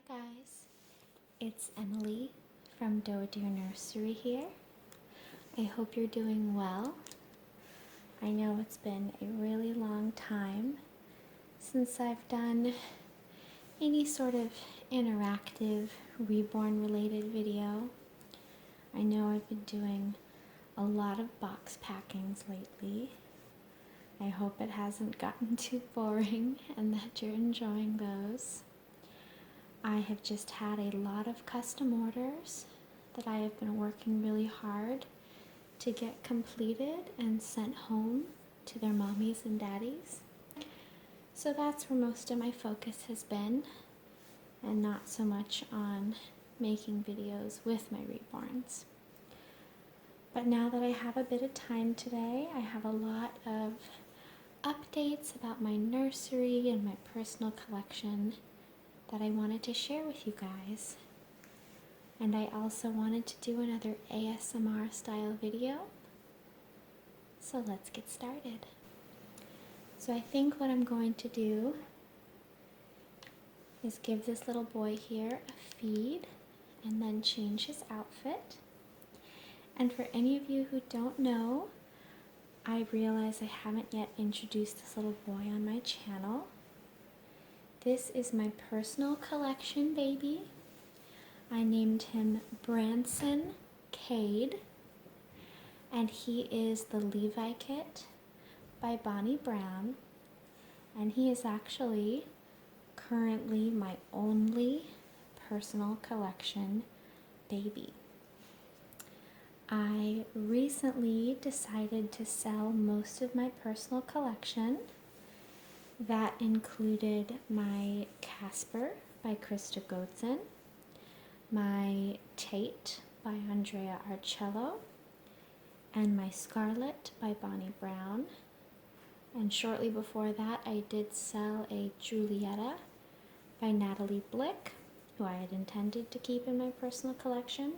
Guys, it's Emily from Doe Deer Nursery here. I hope you're doing well. I know it's been a really long time since I've done any sort of interactive Reborn related video. I know I've been doing a lot of box packings lately. I hope it hasn't gotten too boring and that you're enjoying those. I have just had a lot of custom orders that I have been working really hard to get completed and sent home to their mommies and daddies. So that's where most of my focus has been, and not so much on making videos with my reborns. But now that I have a bit of time today, I have a lot of updates about my nursery and my personal collection that I wanted to share with you guys. And I also wanted to do another ASMR style video. So let's get started. So I think what I'm going to do is give this little boy here a feed and then change his outfit. And for any of you who don't know, I realize I haven't yet introduced this little boy on my channel. This is my personal collection baby. I named him Branson Kade, and he is the Levi kit by Bonnie Brown, and he is actually currently my only personal collection baby. I recently decided to sell most of my personal collection. That included my Casper by Krista Gotzen, my Tate by Andrea Arcello, and my Scarlet by Bonnie Brown. And shortly before that, I did sell a Julietta by Natalie Blick, who I had intended to keep in my personal collection.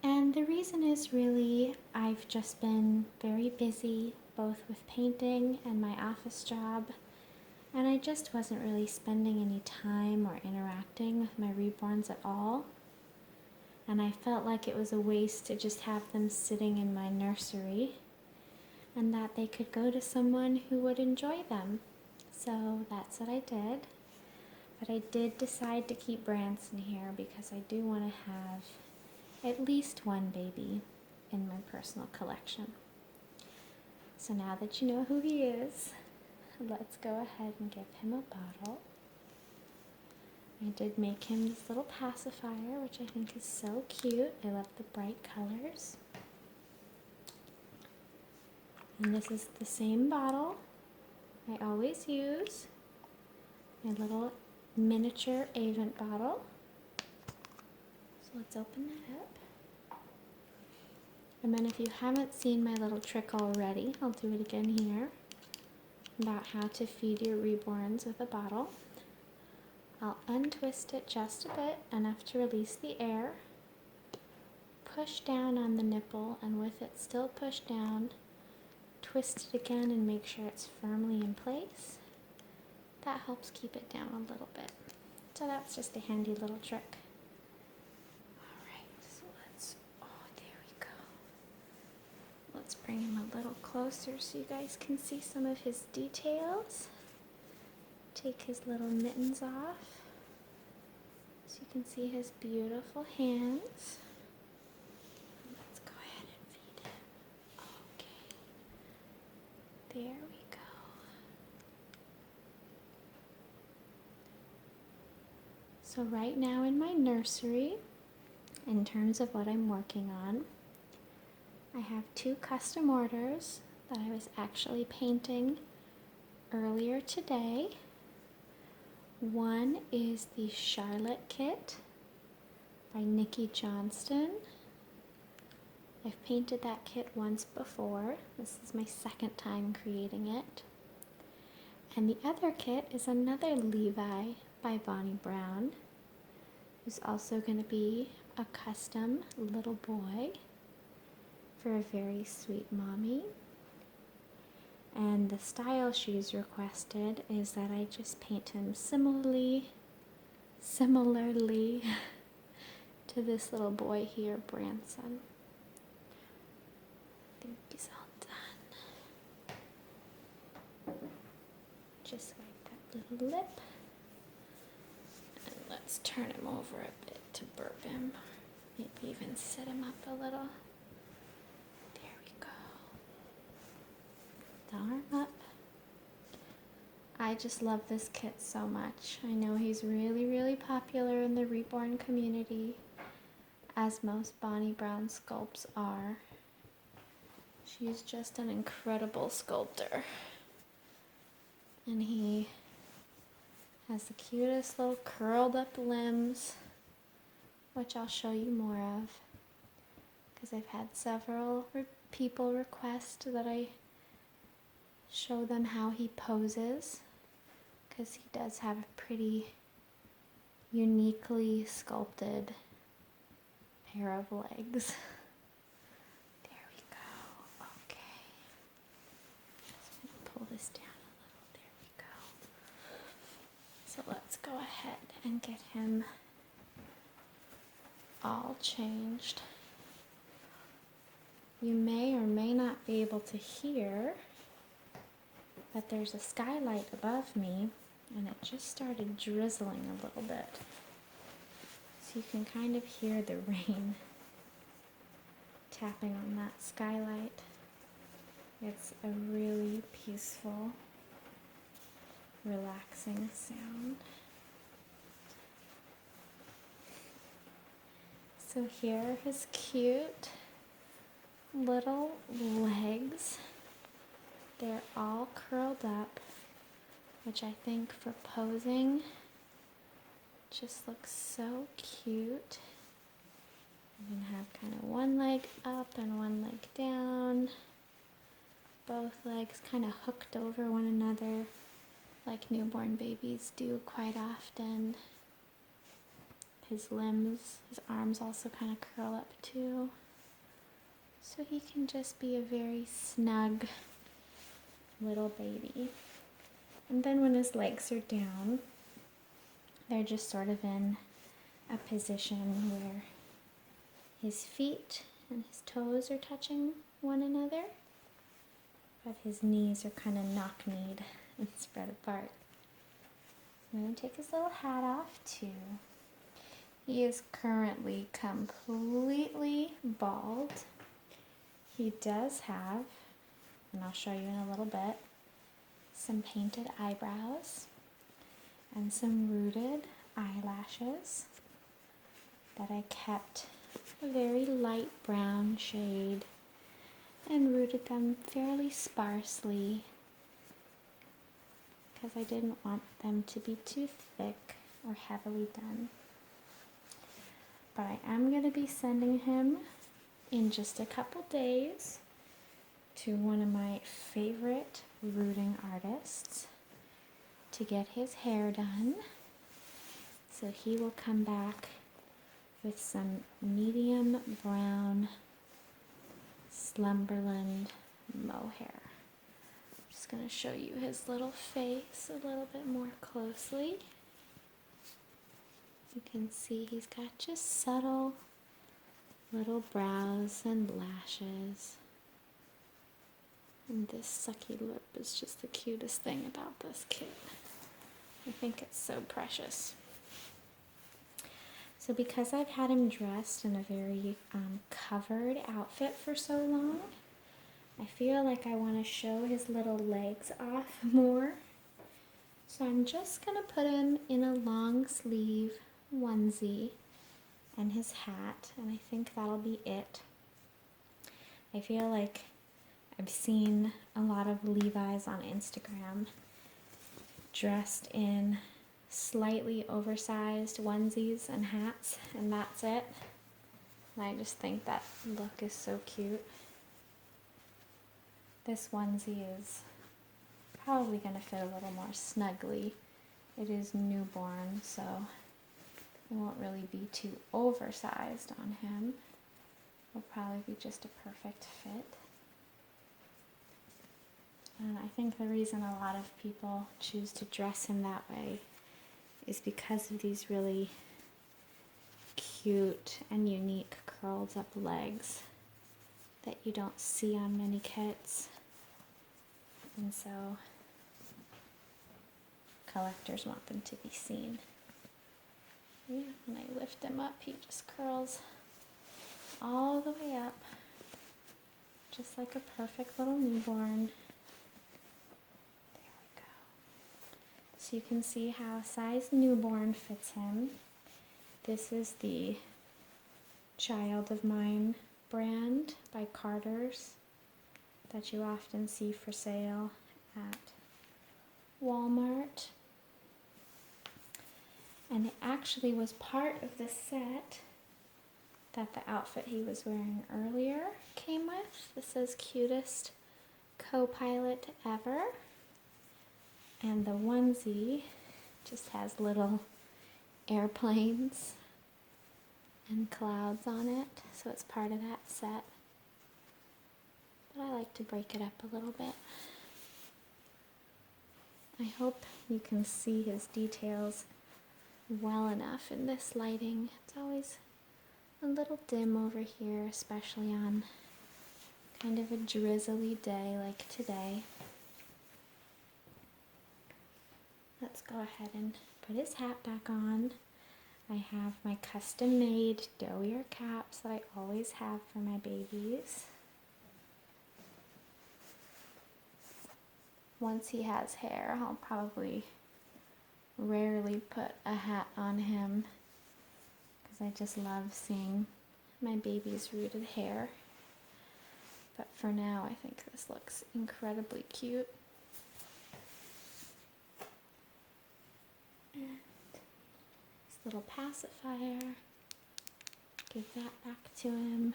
And the reason is really I've just been very busy, both with painting and my office job, and I just wasn't really spending any time or interacting with my reborns at all. And I felt like it was a waste to just have them sitting in my nursery and that they could go to someone who would enjoy them. So that's what I did. But I did decide to keep Branson here because I do want to have at least one baby in my personal collection. So now that you know who he is, let's go ahead and give him a bottle. I did make him this little pacifier, which I think is so cute. I love the bright colors. And this is the same bottle I always use, my little miniature Avent bottle. So let's open that up. And then if you haven't seen my little trick already, I'll do it again here, about how to feed your reborns with a bottle. I'll untwist it just a bit, enough to release the air, push down on the nipple, and with it still pushed down, twist it again and make sure it's firmly in place. That helps keep it down a little bit. So that's just a handy little trick. Let's bring him a little closer so you guys can see some of his details. Take his little mittens off so you can see his beautiful hands. Let's go ahead and feed him. Okay. There we go. So right now in my nursery, in terms of what I'm working on, I have 2 custom orders that I was actually painting earlier today. One is the Charlotte kit by Nikki Johnston. I've painted that kit once before. This is my second time creating it. And the other kit is another Levi by Bonnie Brown, who's also going to be a custom little boy for a very sweet mommy. And the style she's requested is that I just paint him similarly similarly to this little boy here, Branson. I think he's all done. Just like that little lip. And let's turn him over a bit to burp him. Maybe even sit him up a little. There we go. The arm up. I just love this kit so much. I know he's really, really popular in the Reborn community, as most Bonnie Brown sculpts are. She's just an incredible sculptor. And he has the cutest little curled up limbs, which I'll show you more of, because I've had several people request that I show them how he poses, because he does have a pretty uniquely sculpted pair of legs. There we go. Okay. Just going to pull this down a little. There we go. So let's go ahead and get him all changed. You may or may not be able to hear, but there's a skylight above me, and it just started drizzling a little bit. So you can kind of hear the rain tapping on that skylight. It's a really peaceful, relaxing sound. So here are his cute little legs. They're all curled up, which I think for posing just looks so cute. You can have kind of one leg up and one leg down. Both legs kind of hooked over one another like newborn babies do quite often. His limbs, his arms also kind of curl up too. So he can just be a very snug little baby. And then when his legs are down, they're just sort of in a position where his feet and his toes are touching one another, but his knees are kind of knock-kneed and spread apart. So I'm going to take his little hat off too. He is currently completely bald. He does have, and I'll show you in a little bit, some painted eyebrows and some rooted eyelashes that I kept a very light brown shade and rooted them fairly sparsely because I didn't want them to be too thick or heavily done. But I am going to be sending him in just a couple days to one of my favorite rooting artists to get his hair done. So he will come back with some medium brown Slumberland mohair. I'm just going to show you his little face a little bit more closely. You can see he's got just subtle little brows and lashes. And this sucky lip is just the cutest thing about this kit. I think it's so precious. So because I've had him dressed in a very covered outfit for so long, I feel like I want to show his little legs off more. So I'm just going to put him in a long sleeve onesie and his hat, and I think that'll be it. I feel like I've seen a lot of Levi's on Instagram dressed in slightly oversized onesies and hats, and that's it. And I just think that look is so cute. This onesie is probably going to fit a little more snugly. It is newborn, so it won't really be too oversized on him. It'll probably be just a perfect fit. And I think the reason a lot of people choose to dress him that way is because of these really cute and unique curled up legs that you don't see on many kits. And so collectors want them to be seen. Yeah, when I lift him up, he just curls all the way up, just like a perfect little newborn. There we go. So you can see how size newborn fits him. This is the Child of Mine brand by Carter's that you often see for sale at Walmart. And it actually was part of the set that the outfit he was wearing earlier came with. This says cutest co-pilot ever. And the onesie just has little airplanes and clouds on it, so it's part of that set. But I like to break it up a little bit. I hope you can see his details well enough in this lighting. It's always a little dim over here, especially on kind of a drizzly day like today. Let's go ahead and put his hat back on. I have my custom-made doe ear caps that I always have for my babies. Once he has hair, I'll probably rarely put a hat on him because I just love seeing my baby's rooted hair. But for now, I think this looks incredibly cute. And this little pacifier, give that back to him.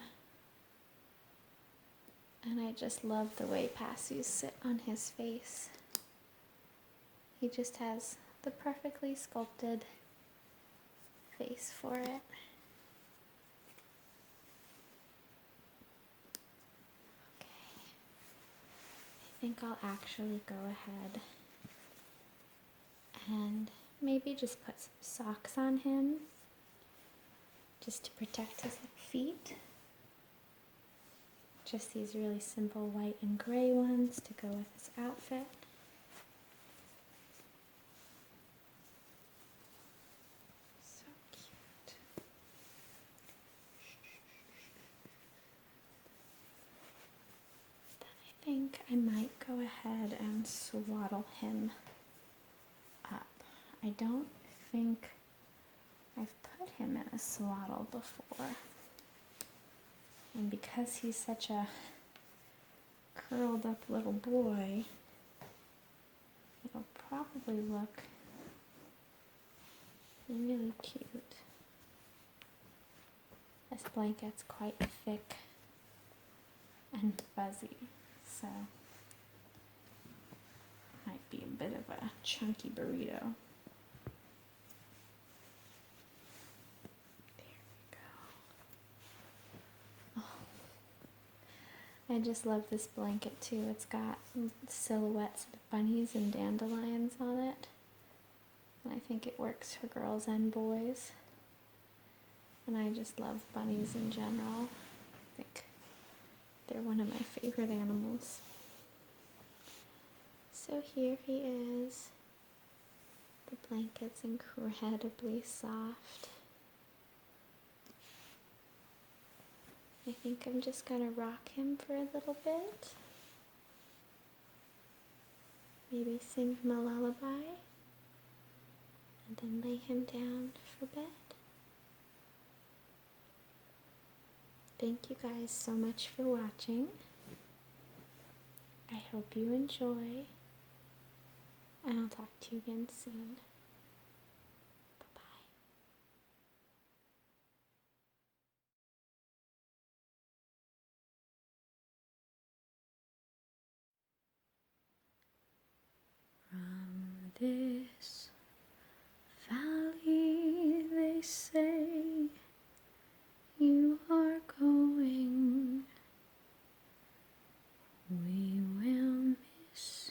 And I just love the way Passus sit on his face. He just has the perfectly sculpted face for it. Okay, I think I'll actually go ahead and maybe just put some socks on him just to protect his feet. Just these really simple white and gray ones to go with his outfit. So cute. Then I think I might go ahead and swaddle him up. I don't think I've put him in a swaddle before. And because he's such a curled up little boy, it'll probably look really cute. This blanket's quite thick and fuzzy, so might be a bit of a chunky burrito. I just love this blanket too. It's got silhouettes of bunnies and dandelions on it. And I think it works for girls and boys. And I just love bunnies in general. I think they're one of my favorite animals. So here he is. The blanket's incredibly soft. I think I'm just going to rock him for a little bit. Maybe sing him a lullaby. And then lay him down for bed. Thank you guys so much for watching. I hope you enjoy. And I'll talk to you again soon. From this valley, they say, you are going. We will miss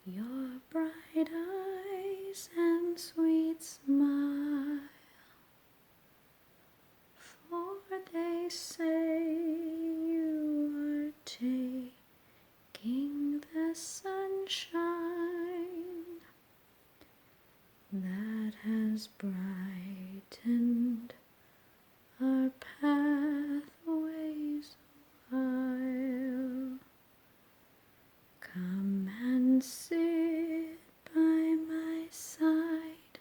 your bright eyes that has brightened our pathways a while. Come and sit by my side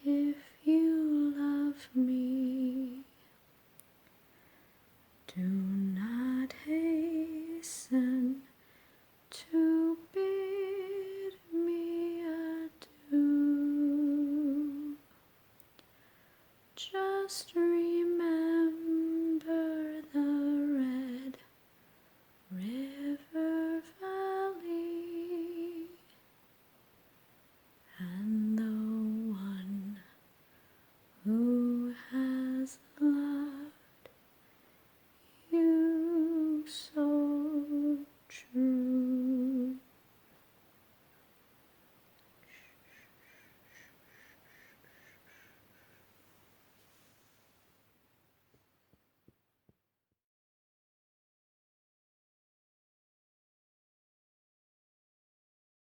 if you love me. Do not hasten to bid me adieu. Just